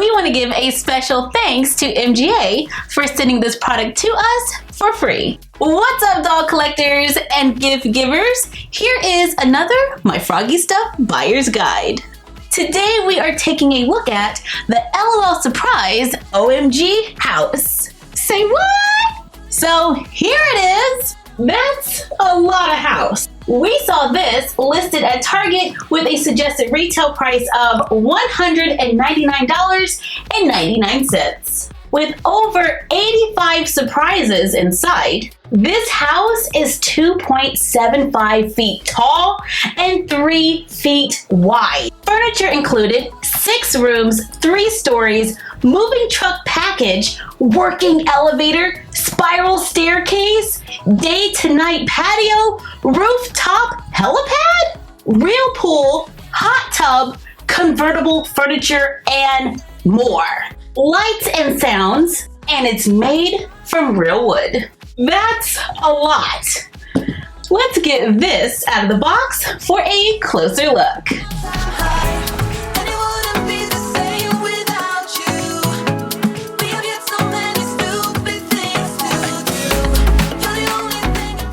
we want to give a special thanks to MGA for sending this product to us for free. What's up, doll collectors and gift givers? Here is another My Froggy Stuff Buyer's Guide. Today we are taking a look at the LOL Surprise OMG House. Say what? So here it is. That's a lot of house. We saw this listed at Target with a suggested retail price of $199.99. With over 85 surprises inside, this house is 2.75 feet tall and 3 feet wide. Furniture included 6 rooms, 3 stories, moving truck package, working elevator, spiral staircase, day to night patio, rooftop helipad, real pool, hot tub, convertible furniture, and more. Lights and sounds, and it's made from real wood. That's a lot. Let's get this out of the box for a closer look.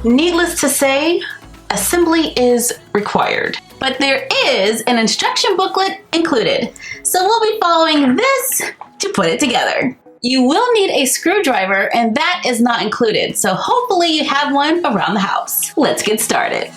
Needless to say, assembly is required, but there is an instruction booklet included, so we'll be following this to put it together. You will need a screwdriver, and that is not included, so hopefully you have one around the house. Let's get started.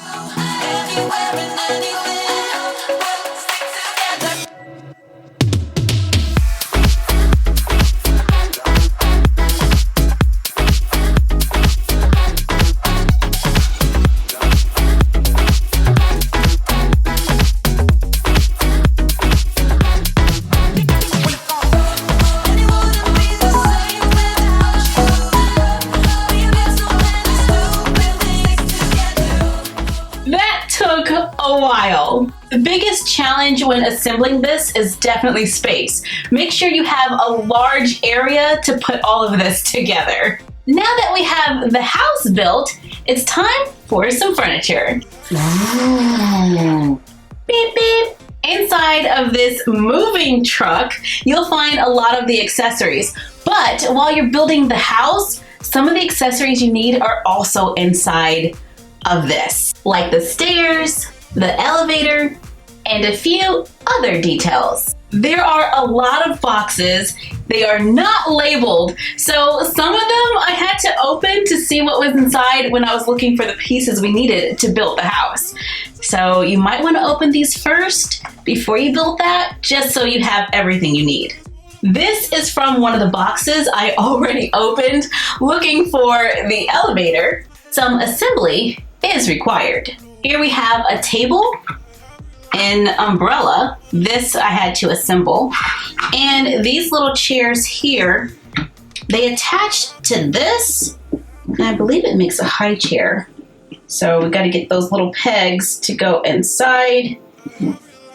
A while. The biggest challenge when assembling this is definitely space. Make sure you have a large area to put all of this together. Now that we have the house built, it's time for some furniture. Beep beep. Inside of this moving truck, you'll find a lot of the accessories. But while you're building the house, some of the accessories you need are also inside of this, like the stairs, the elevator, and a few other details. There are a lot of boxes. They are not labeled, so some of them I had to open to see what was inside when I was looking for the pieces we needed to build the house. So you might want to open these first before you build that, just so you have everything you need. This is from one of the boxes I already opened looking for the elevator. Some assembly is required. Here we have a table, an umbrella. This I had to assemble. And these little chairs here, they attach to this, and I believe it makes a high chair. So we got to get those little pegs to go inside,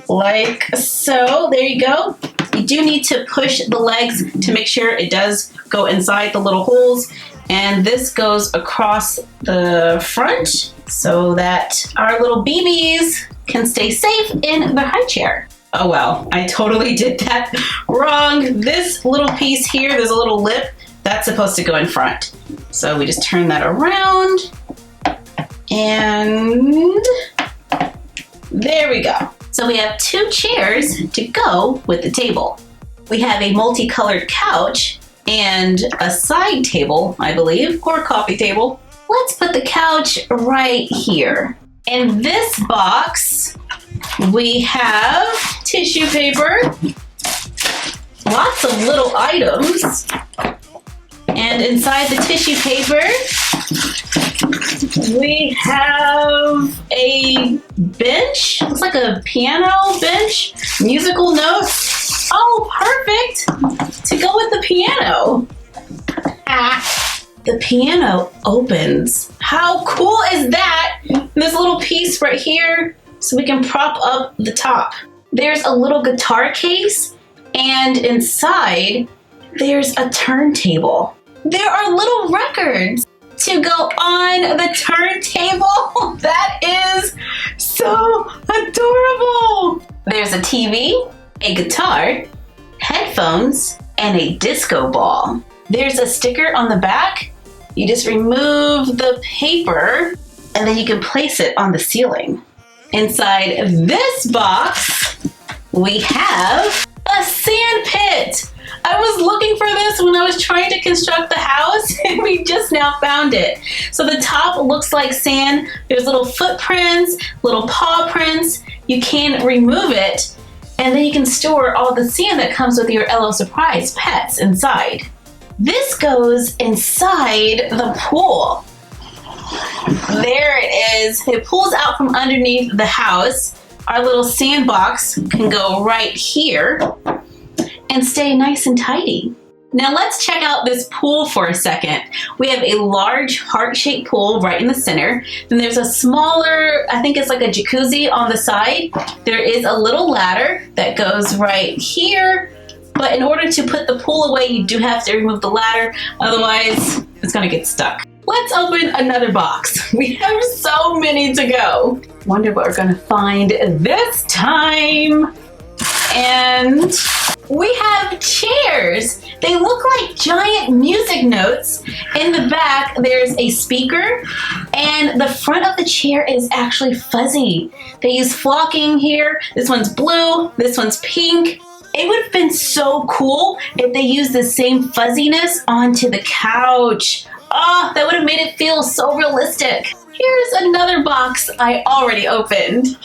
like so. There you go. You do need to push the legs to make sure it does go inside the little holes. And this goes across the front so that our little BBs can stay safe in the high chair. Oh well, I totally did that wrong. This little piece here, there's a little lip, that's supposed to go in front. So we just turn that around, and there we go. So we have 2 chairs to go with the table. We have a multicolored couch and a side table, I believe, or a coffee table. Let's put the couch right here. In this box, we have tissue paper, lots of little items, and inside the tissue paper, we have a bench. Looks like a piano bench, musical notes. Oh, perfect to go with the piano. The piano opens. How cool is that? This little piece right here so we can prop up the top. There's a little guitar case, and inside there's a turntable. There are little records to go on the turntable. That is so adorable. There's a TV, a guitar, headphones, headphones, and a disco ball. There's a sticker on the back. You just remove the paper and then you can place it on the ceiling. Inside this box, we have a sand pit. I was looking for this when I was trying to construct the house and we just now found it. So the top looks like sand. There's little footprints, little paw prints. You can remove it and then you can store all the sand that comes with your LOL Surprise pets inside. This goes inside the pool. There it is. It pulls out from underneath the house. Our little sandbox can go right here and stay nice and tidy. Now let's check out this pool for a second. We have a large heart-shaped pool right in the center. Then there's a smaller, I think it's like a jacuzzi on the side. There is a little ladder that goes right here. But in order to put the pool away, you do have to remove the ladder. Otherwise, it's gonna get stuck. Let's open another box. We have so many to go. Wonder what we're gonna find this time. And we have chairs. They look like giant music notes. In the back, there's a speaker, and the front of the chair is actually fuzzy. They use flocking here. This one's blue, this one's pink. It would have been so cool if they used the same fuzziness onto the couch. Oh, that would have made it feel so realistic. Here's another box I already opened.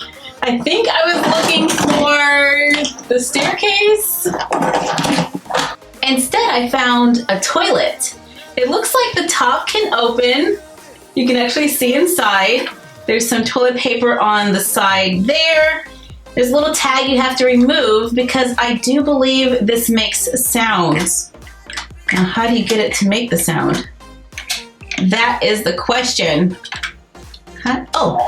I think I was looking for the staircase. Instead, I found a toilet. It looks like the top can open. You can actually see inside. There's some toilet paper on the side there. There's a little tag you have to remove because I do believe this makes sounds. Now, how do you get it to make the sound? That is the question. Oh.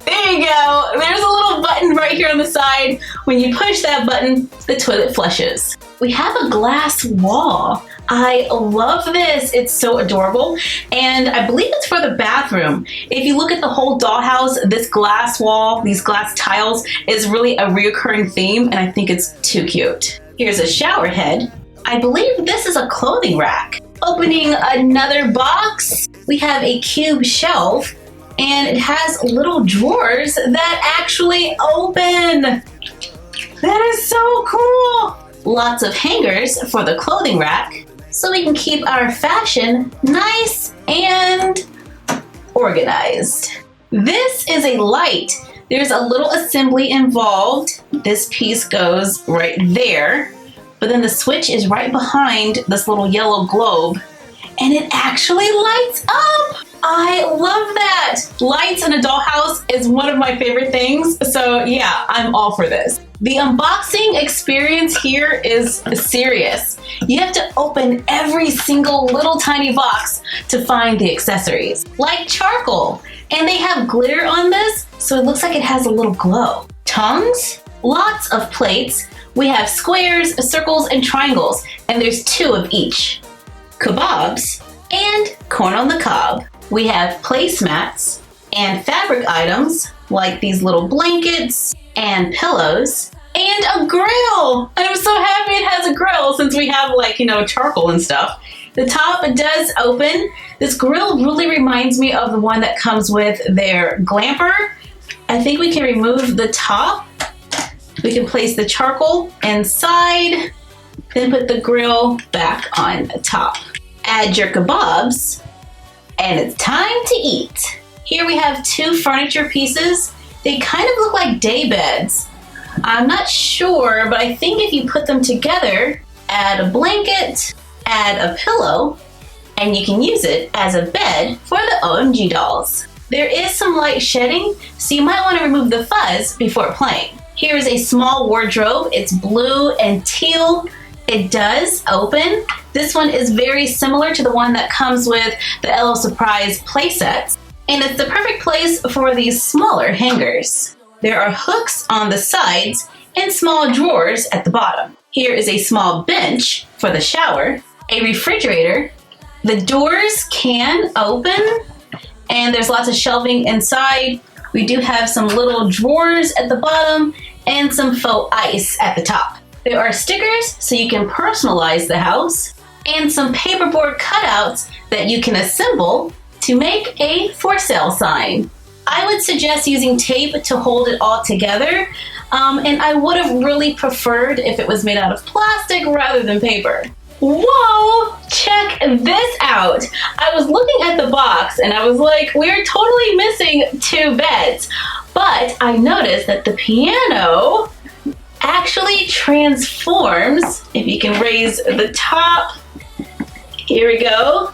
There you go. There's a little button right here on the side. When you push that button, the toilet flushes. We have a glass wall. I love this. It's so adorable. And I believe it's for the bathroom. If you look at the whole dollhouse, this glass wall, these glass tiles is really a reoccurring theme, and I think it's too cute. Here's a shower head. I believe this is a clothing rack. Opening another box, we have a cube shelf, and it has little drawers that actually open. That is so cool. Lots of hangers for the clothing rack, so we can keep our fashion nice and organized. This is a light. There's a little assembly involved. This piece goes right there, but then the switch is right behind this little yellow globe, and it actually lights up. I love that. Lights in a dollhouse is one of my favorite things, so yeah, I'm all for this. The unboxing experience here is serious. You have to open every single little tiny box to find the accessories, like charcoal. And they have glitter on this, so it looks like it has a little glow. Tongues, lots of plates. We have squares, circles, and triangles, and there's 2 of each. Kebabs and corn on the cob. We have placemats and fabric items like these little blankets and pillows, and a grill. I'm so happy it has a grill since we have, like, you know, charcoal and stuff. The top does open. This grill really reminds me of the one that comes with their glamper. I think we can remove the top. We can place the charcoal inside, then put the grill back on the top. Add your kebabs, and it's time to eat. Here we have 2 furniture pieces. They kind of look like day beds. I'm not sure, but I think if you put them together, add a blanket, add a pillow, and you can use it as a bed for the OMG dolls. There is some light shedding, so you might want to remove the fuzz before playing. Here is a small wardrobe. It's blue and teal. It does open. This one is very similar to the one that comes with the LOL Surprise playsets, and it's the perfect place for these smaller hangers. There are hooks on the sides and small drawers at the bottom. Here is a small bench for the shower, a refrigerator. The doors can open, and there's lots of shelving inside. We do have some little drawers at the bottom and some faux ice at the top. There are stickers so you can personalize the house, and some paperboard cutouts that you can assemble to make a for sale sign. I would suggest using tape to hold it all together, and I would have really preferred if it was made out of plastic rather than paper. Whoa, check this out. I was looking at the box and I was like, we're totally missing 2 beds, but I noticed that the piano actually transforms. If you can raise the top, here we go.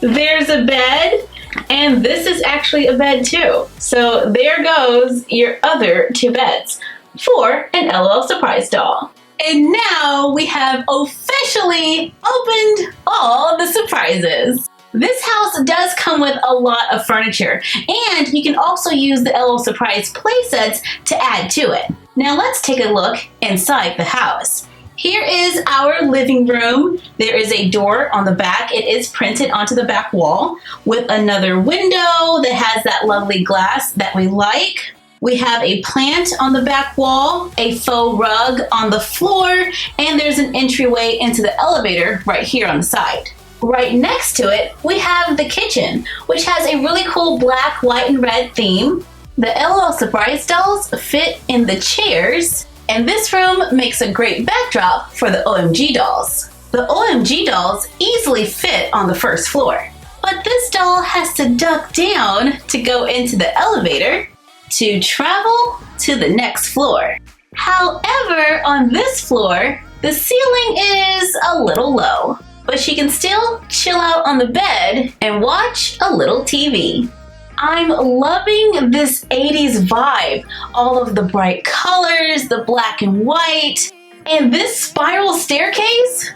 There's a bed, and this is actually a bed too. So there goes your other 2 beds for an LOL Surprise doll. And now we have officially opened all the surprises. This house does come with a lot of furniture, and you can also use the LOL Surprise playsets to add to it. Now let's take a look inside the house. Here is our living room. There is a door on the back. It is printed onto the back wall with another window that has that lovely glass that we like. We have a plant on the back wall, a faux rug on the floor, and there's an entryway into the elevator right here on the side. Right next to it, we have the kitchen, which has a really cool black, white, and red theme. The LOL Surprise dolls fit in the chairs, and this room makes a great backdrop for the OMG dolls. The OMG dolls easily fit on the first floor, but this doll has to duck down to go into the elevator to travel to the next floor. However, on this floor, the ceiling is a little low, but she can still chill out on the bed and watch a little TV. I'm loving this 80s vibe. All of the bright colors, the black and white, and this spiral staircase.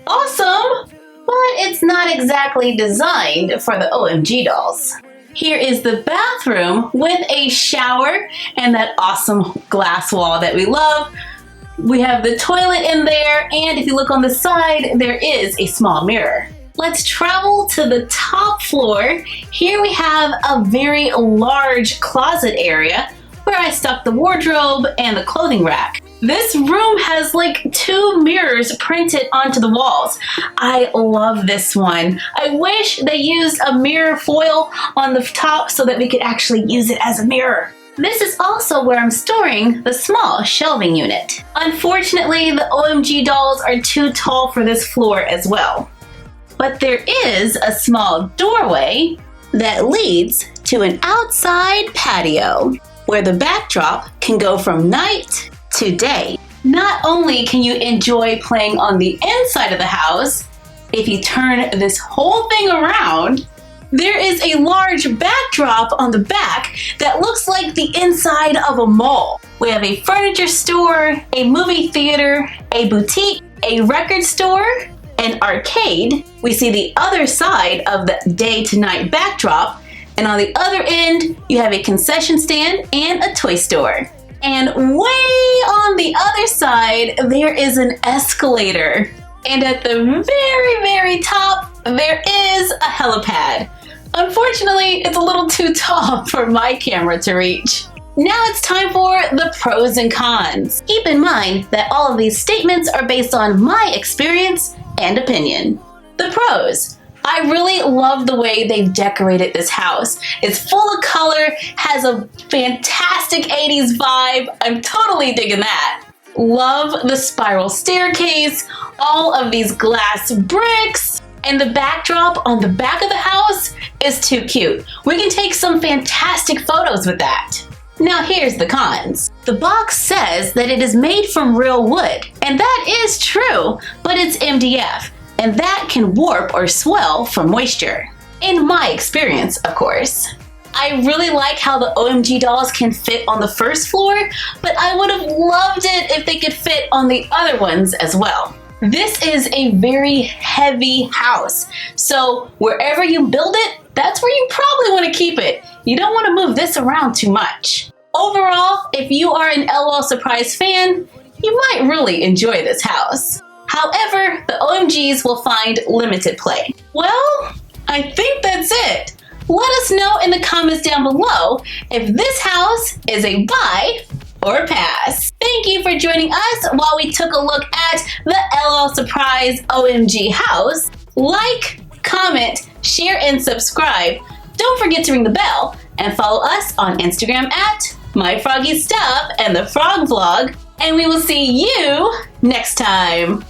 Awesome! But it's not exactly designed for the OMG dolls. Here is the bathroom with a shower and that awesome glass wall that we love. We have the toilet in there, and if you look on the side, there is a small mirror. Let's travel to the top floor. Here we have a very large closet area where I stuck the wardrobe and the clothing rack. This room has like 2 mirrors printed onto the walls. I love this one. I wish they used a mirror foil on the top so that we could actually use it as a mirror. This is also where I'm storing the small shelving unit. Unfortunately, the OMG dolls are too tall for this floor as well. But there is a small doorway that leads to an outside patio where the backdrop can go from night to day. Not only can you enjoy playing on the inside of the house, if you turn this whole thing around, there is a large backdrop on the back that looks like the inside of a mall. We have a furniture store, a movie theater, a boutique, a record store, an arcade. We see the other side of the day to night backdrop, and on the other end, you have a concession stand and a toy store. And way on the other side, there is an escalator. And at the very, very top, there is a helipad. Unfortunately, it's a little too tall for my camera to reach. Now it's time for the pros and cons. Keep in mind that all of these statements are based on my experience and opinion. The pros. I really love the way they've decorated this house. It's full of color, has a fantastic 80s vibe. I'm totally digging that. Love the spiral staircase, all of these glass bricks, and the backdrop on the back of the house is too cute. We can take some fantastic photos with that. Now here's the cons. The box says that it is made from real wood, and that is true, but it's MDF. And that can warp or swell from moisture. In my experience, of course. I really like how the OMG dolls can fit on the first floor, but I would have loved it if they could fit on the other ones as well. This is a very heavy house, so wherever you build it, that's where you probably want to keep it. You don't want to move this around too much. Overall, if you are an LOL Surprise fan, you might really enjoy this house. However, the OMGs will find limited play. Well, I think that's it. Let us know in the comments down below if this house is a buy or pass. Thank you for joining us while we took a look at the LOL Surprise OMG House. Like, comment, share, and subscribe. Don't forget to ring the bell and follow us on Instagram at MyFroggyStuff and the Frog Vlog. And we will see you next time.